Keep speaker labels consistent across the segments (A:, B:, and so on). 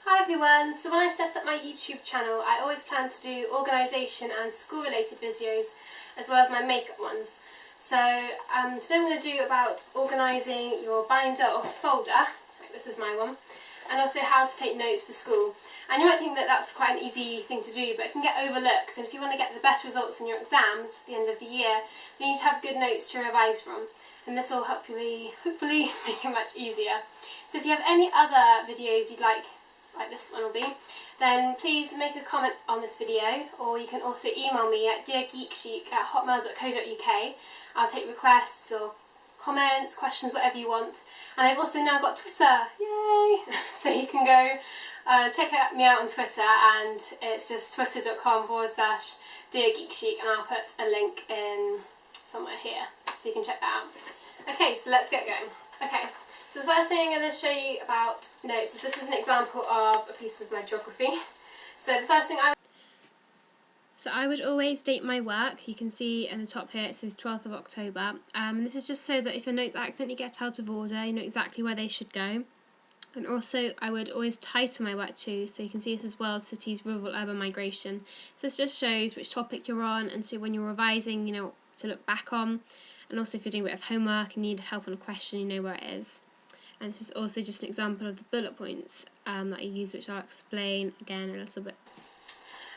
A: Hi everyone, so when I set up my YouTube channel I always plan to do organisation and school related videos as well as my makeup ones. So today I'm going to do about organising your binder or folder, like this is my one, and also how to take notes for school. And you might think that that's quite an easy thing to do, but it can get overlooked, and if you want to get the best results in your exams at the end of the year, you need to have good notes to revise from. And this will hopefully make it much easier. So if you have any other videos you'd like this one will be, then please make a comment on this video, or you can also email me at DearGeekChic@hotmail.co.uk. I'll take requests or comments, questions, whatever you want. And I've also now got Twitter, yay! So you can go check me out on Twitter, and it's just twitter.com/DearGeekChic, and I'll put a link in somewhere here so you can check that out. Okay, so let's get going. Okay. So the first thing I'm going to show you about notes is this is an example of a piece of my geography. So the first thing I would always date my work. You can see in the top here it says 12th of October. And this is just so that if your notes accidentally get out of order, you know exactly where they should go. And also I would always title my work too. So you can see this is World, Cities, Rural, Urban Migration. So this just shows which topic you're on, and so when you're revising, you know, to look back on. And also if you're doing a bit of homework and need help on a question, you know where it is. And this is also just an example of the bullet points that I use, which I'll explain again a little bit.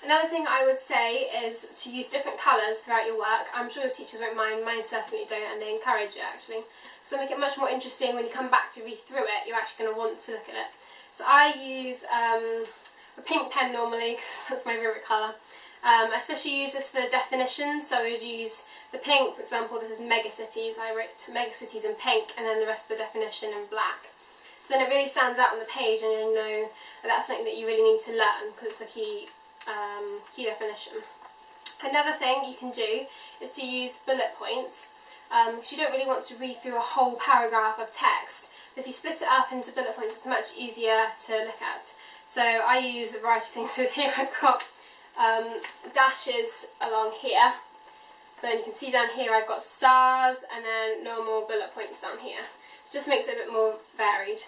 A: Another thing I would say is to use different colours throughout your work. I'm sure your teachers won't mind, mine certainly don't, and they encourage it actually. So make it much more interesting. When you come back to read through it, you're actually going to want to look at it. So I use a pink pen normally, because that's my favourite colour. I especially use this for definitions, so I would use the pink, for example, this is megacities. I wrote megacities in pink and then the rest of the definition in black. So then it really stands out on the page, and you know that that's something that you really need to learn because it's a key definition. Another thing you can do is to use bullet points, because you don't really want to read through a whole paragraph of text. But if you split it up into bullet points, it's much easier to look at. So I use a variety of things. So here I've got dashes along here. Then you can see down here I've got stars and then normal bullet points down here. So it just makes it a bit more varied.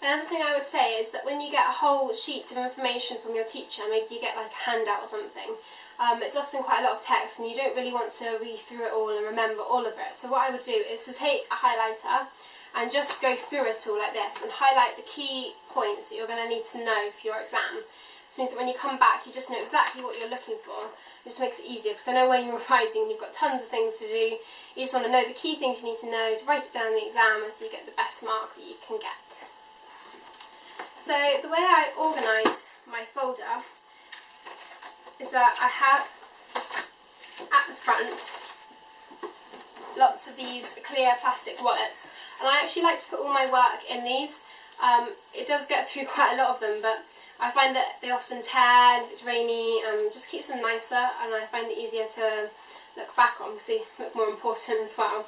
A: Another thing I would say is that when you get a whole sheet of information from your teacher, maybe you get like a handout or something, it's often quite a lot of text and you don't really want to read through it all and remember all of it. So what I would do is to take a highlighter and just go through it all like this and highlight the key points that you're going to need to know for your exam. This means that when you come back you just know exactly what you're looking for. It just makes it easier, because I know when you're revising and you've got tons of things to do, you just want to know the key things you need to know to write it down in the exam, and so you get the best mark that you can get. So the way I organise my folder is that I have at the front lots of these clear plastic wallets, and I actually like to put all my work in these. It does get through quite a lot of them, but I find that they often tear, and if it's rainy, just keeps them nicer, and I find it easier to look back on because they look more important as well.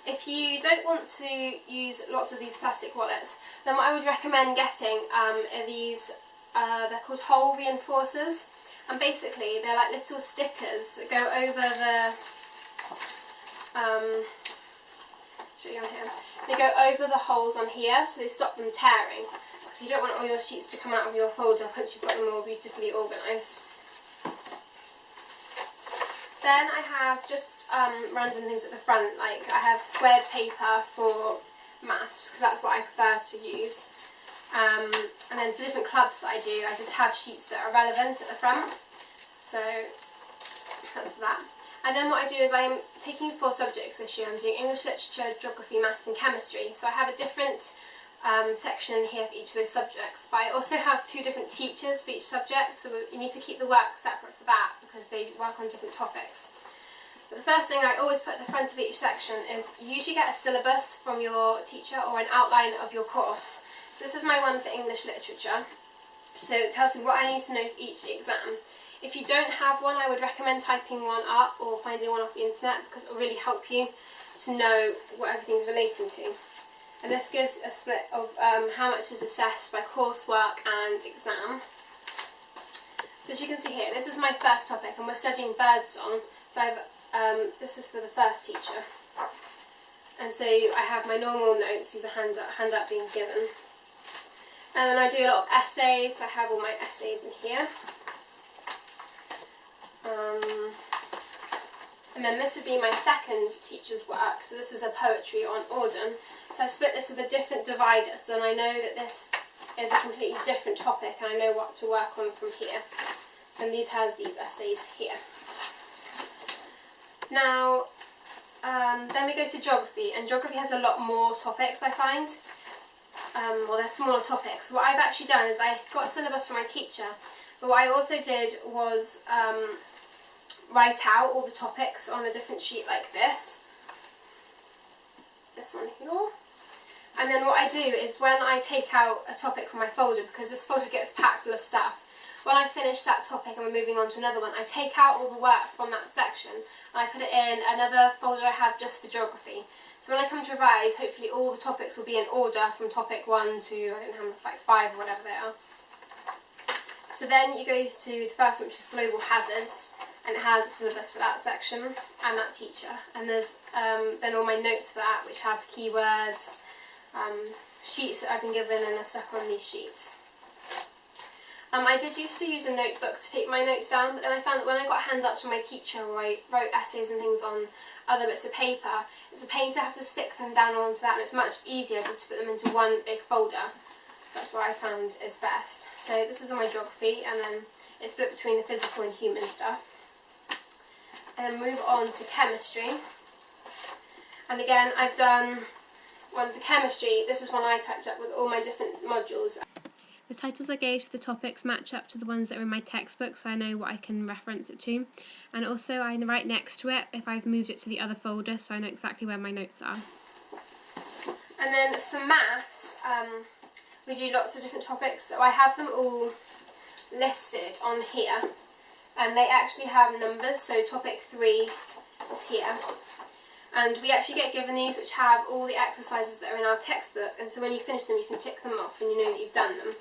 A: If you don't want to use lots of these plastic wallets, then what I would recommend getting are these, they're called hole reinforcers, and basically they're like little stickers that go over the, show you on here. They go over the holes on here, so they stop them tearing. So you don't want all your sheets to come out of your folder once you've got them all beautifully organised. Then I have just random things at the front, like I have squared paper for maths, because that's what I prefer to use. And then for different clubs that I do, I just have sheets that are relevant at the front. So that's that. And then what I do is I'm taking 4 subjects this year. I'm doing English literature, geography, maths and chemistry. So I have a different section here for each of those subjects, but I also have 2 different teachers for each subject, so you need to keep the work separate for that because they work on different topics. But the first thing I always put at the front of each section is you usually get a syllabus from your teacher or an outline of your course. So this is my one for English literature, so it tells me what I need to know for each exam. If you don't have one, I would recommend typing one up or finding one off the internet, because it will really help you to know what everything's relating to. And this gives a split of how much is assessed by coursework and exam. So as you can see here, this is my first topic, and we're studying birdsong. So this is for the first teacher. And so I have my normal notes, these are handout being given. And then I do a lot of essays, so I have all my essays in here. And then this would be my second teacher's work, so this is a poetry on Auden. So I split this with a different divider, so then I know that this is a completely different topic and I know what to work on from here. So these has these essays here. Now, then we go to geography, and geography has a lot more topics, I find. Well, they're smaller topics. What I've actually done is I got a syllabus from my teacher, but what I also did was write out all the topics on a different sheet like this. This one here. And then what I do is when I take out a topic from my folder, because this folder gets packed full of stuff, when I finish that topic and we're moving on to another one, I take out all the work from that section and I put it in another folder I have just for geography. So when I come to revise, hopefully all the topics will be in order from topic 1 to, I don't know, like 5 or whatever they are. So then you go to the first one, which is global hazards, and it has a syllabus for that section and that teacher. And there's then all my notes for that, which have keywords, sheets that I've been given and are stuck on these sheets. I did used to use a notebook to take my notes down, but then I found that when I got handouts from my teacher or I wrote essays and things on other bits of paper, it's a pain to have to stick them down onto that, and it's much easier just to put them into one big folder. So that's what I found is best. So this is all my geography, and then it's split between the physical and human stuff. And then move on to chemistry. And again, I've done one for chemistry. This is one I typed up with all my different modules. The titles I gave to the topics match up to the ones that are in my textbook, so I know what I can reference it to. And also I write next to it if I've moved it to the other folder, so I know exactly where my notes are. And then for maths, we do lots of different topics, so I have them all listed on here. And they actually have numbers, so topic 3 is here. And we actually get given these, which have all the exercises that are in our textbook, and so when you finish them you can tick them off and you know that you've done them.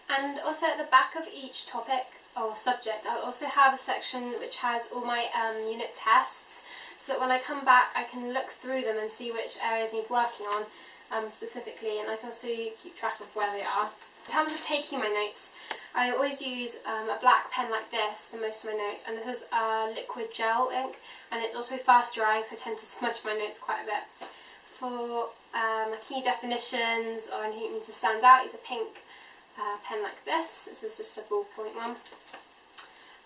A: And also at the back of each topic or subject I'll also have a section which has all my unit tests, so that when I come back I can look through them and see which areas need working on specifically, and I can also keep track of where they are. In terms of taking my notes, I always use a black pen like this for most of my notes, and this is liquid gel ink, and it's also fast drying, so I tend to smudge my notes quite a bit. For key definitions or anything that needs to stand out, use a pink pen like this. This is just a ballpoint one.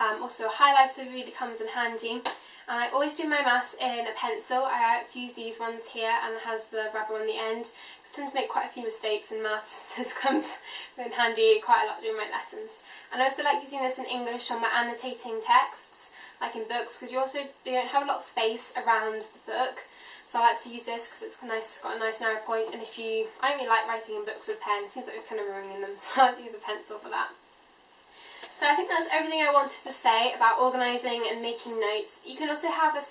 A: Also a highlighter really comes in handy. And I always do my maths in a pencil. I like to use these ones here, and it has the rubber on the end. I tend to make quite a few mistakes in maths, so this comes in handy quite a lot during my lessons. And I also like using this in English when we're annotating texts, like in books, because you don't have a lot of space around the book. So I like to use this because it's nice, got a nice narrow point, and I don't really like writing in books with a pen. It seems like we're kind of ruining them, so I like to use a pencil for that. So I think that's everything I wanted to say about organising and making notes. You can also have a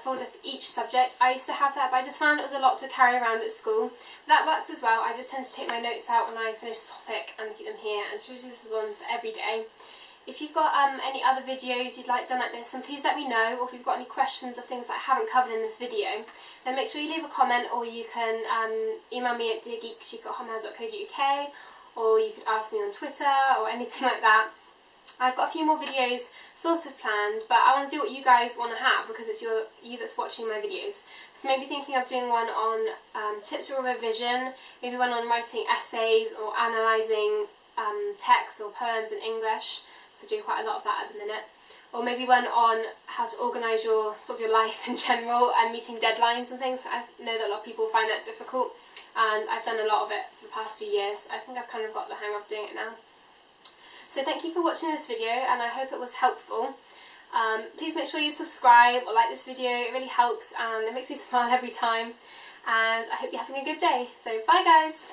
A: folder for each subject. I used to have that, but I just found it was a lot to carry around at school. But that works as well. I just tend to take my notes out when I finish the topic and keep them here, and choose this one for every day. If you've got any other videos you'd like done like this, then please let me know, or if you've got any questions or things that I haven't covered in this video, then make sure you leave a comment, or you can email me at DearGeekChic@hotmail.co.uk, or you could ask me on Twitter or anything like that. I've got a few more videos sort of planned, but I want to do what you guys want to have, because it's you that's watching my videos. So maybe thinking of doing one on tips for revision, maybe one on writing essays or analysing texts or poems in English. So do quite a lot of that at the minute. Or maybe one on how to organise your life in general and meeting deadlines and things. I know that a lot of people find that difficult, and I've done a lot of it for the past few years. I think I've kind of got the hang of doing it now. So thank you for watching this video, and I hope it was helpful. Please make sure you subscribe or like this video. It really helps and it makes me smile every time. And I hope you're having a good day. So bye guys!